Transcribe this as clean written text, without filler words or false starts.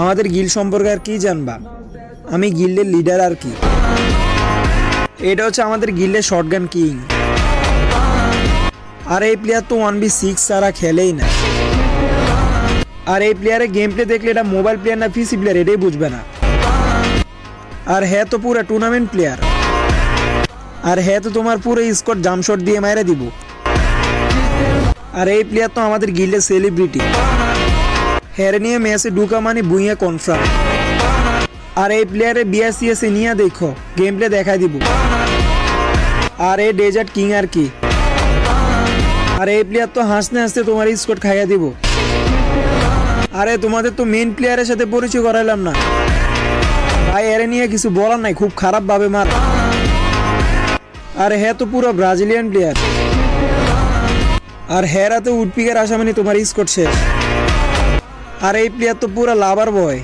আমাদের গিল্ড সম্পর্কে আর কি জানবা? আমি গিল্ডের লিডার আর কি। এটা হচ্ছে আমাদের গিল্ডের শটগান কিং। আর এই প্লেয়ার তো 1v6 ছাড়া খেলেই না। আর এই প্লেয়ারের গেম প্লে দেখলে এটা মোবাইল প্লেয়ার না পিসি প্লেয়ার এটাই বুঝবে না। আর হ্যাঁ তো পুরো টুর্নামেন্ট প্লেয়ার। আর হ্যাঁ তো তোমার পুরো স্কোর জাম্পশট দিয়ে মাইরা দিব। আর এই প্লেয়ার তো আমাদের গিল্ডের সেলিব্রিটি। হেরে নিয়ে ম্যাচে ঢুকা মানে বুইয়া কনফার্ম। আর এই প্লেয়ারের বিএসসিএসে নিয়ে দেখো, গেম প্লে দেখাই দিব। আর এই ডেজার্ট কিং আর কি। আর এই প্লেয়ার তো হাসতে হাসতে তোমার স্কোর খাইয়া দিব। আরে তোমাদের তো মেইন প্লেয়ারের সাথে পরিচয় করাইলাম না ভাই, এরে নিয়ে কিছু বলার নাই, খুব খারাপ ভাবে মার। আর হ্যাঁ তো পুরো ব্রাজিলিয়ান প্লেয়ার। আর হেরাতে উডপিকের আসামানি তোমার স্কোর শেষ। আর এই প্লেয়ার তো পুরো লাভার বয়।